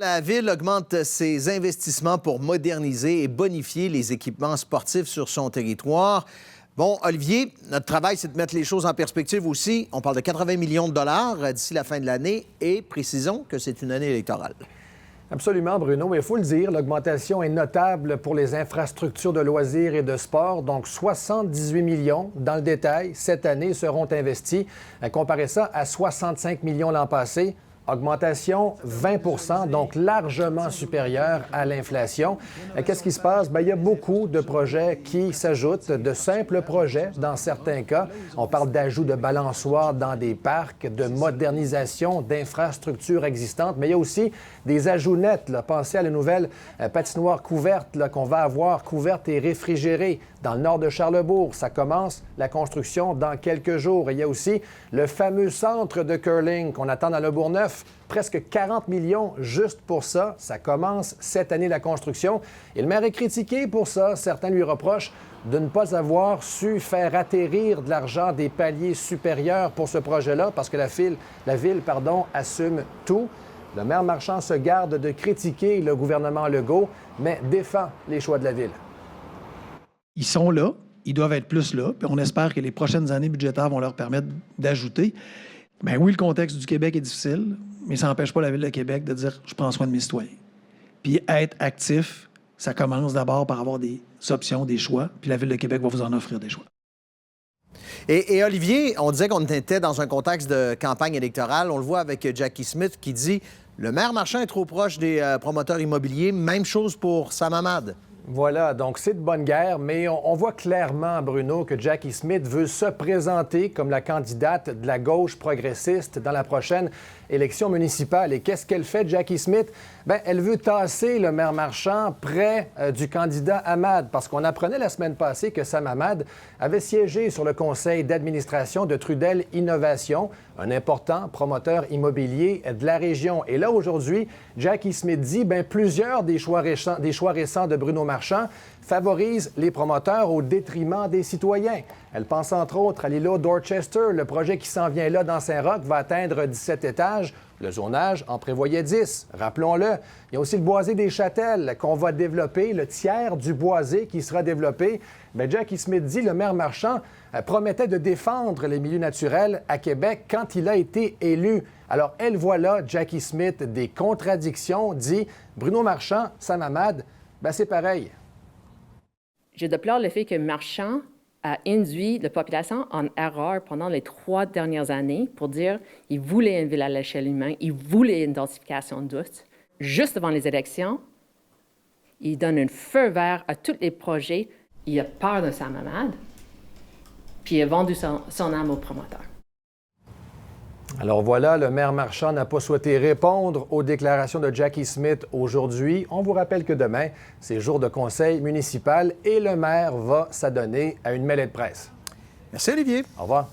La Ville augmente ses investissements pour moderniser et bonifier les équipements sportifs sur son territoire. Bon, Olivier, notre travail, c'est de mettre les choses en perspective aussi. On parle de 80 millions de dollars d'ici la fin de l'année et précisons que c'est une année électorale. Absolument, Bruno. Mais il faut le dire, l'augmentation est notable pour les infrastructures de loisirs et de sport. Donc, 78 millions, dans le détail, cette année seront investis. Comparez ça à 65 millions l'an passé. Augmentation 20 donc largement supérieure à l'inflation. Qu'est-ce qui se passe? Bien, il y a beaucoup de projets qui s'ajoutent, de simples projets dans certains cas. On parle d'ajout de balançoires dans des parcs, de modernisation d'infrastructures existantes, mais il y a aussi des ajouts nets. Là. Pensez à la nouvelle patinoire couverte qu'on va avoir, couverte et réfrigérée dans le nord de Charlesbourg. Ça commence la construction dans quelques jours. Et il y a aussi le fameux centre de curling qu'on attend dans le Bourgneuf. Presque 40 millions juste pour ça. Ça commence cette année, la construction. Et le maire est critiqué pour ça. Certains lui reprochent de ne pas avoir su faire atterrir de l'argent des paliers supérieurs pour ce projet-là, parce que la ville assume tout. Le maire Marchand se garde de critiquer le gouvernement Legault, mais défend les choix de la ville. Ils sont là, ils doivent être plus là, puis on espère que les prochaines années budgétaires vont leur permettre d'ajouter. Bien oui, le contexte du Québec est difficile, mais ça n'empêche pas la Ville de Québec de dire « je prends soin de mes citoyens ». Puis être actif, ça commence d'abord par avoir des options, des choix, puis la Ville de Québec va vous en offrir des choix. Et Olivier, on disait qu'on était dans un contexte de campagne électorale. On le voit avec Jackie Smith qui dit « le maire Marchand est trop proche des promoteurs immobiliers ». Même chose pour Sam Hamad. Voilà, donc c'est de bonne guerre, mais on voit clairement, Bruno, que Jackie Smith veut se présenter comme la candidate de la gauche progressiste dans la prochaine élection municipale. Et qu'est-ce qu'elle fait, Jackie Smith? Bien, elle veut tasser le maire Marchand près du candidat Hamad, parce qu'on apprenait la semaine passée que Sam Hamad avait siégé sur le conseil d'administration de Trudel Innovation, un important promoteur immobilier de la région. Et là, aujourd'hui, Jackie Smith dit, bien, plusieurs des choix récents de Bruno Marchand favorisent les promoteurs au détriment des citoyens. Elle pense entre autres à l'îlot Dorchester. Le projet qui s'en vient là dans Saint-Roch va atteindre 17 étages. Le zonage en prévoyait 10. Rappelons-le. Il y a aussi le boisé des Châtelles qu'on va développer, le tiers du boisé qui sera développé. Bien, Jackie Smith dit, le maire Marchand promettait de défendre les milieux naturels à Québec quand il a été élu. Alors, elle voit là, Jackie Smith, des contradictions, dit Bruno Marchand, Sam Hamad, bien, c'est pareil. Je déplore le fait que Marchand a induit la population en erreur pendant les 3 dernières années pour dire qu'il voulait une ville à l'échelle humaine, il voulait une densification douce. Juste avant les élections, il donne un feu vert à tous les projets. Il a peur de Sam Hamad, puis il a vendu son âme aux promoteurs. Alors voilà, le maire Marchand n'a pas souhaité répondre aux déclarations de Jackie Smith aujourd'hui. On vous rappelle que demain, c'est jour de conseil municipal et le maire va s'adonner à une mêlée de presse. Merci, Olivier. Au revoir.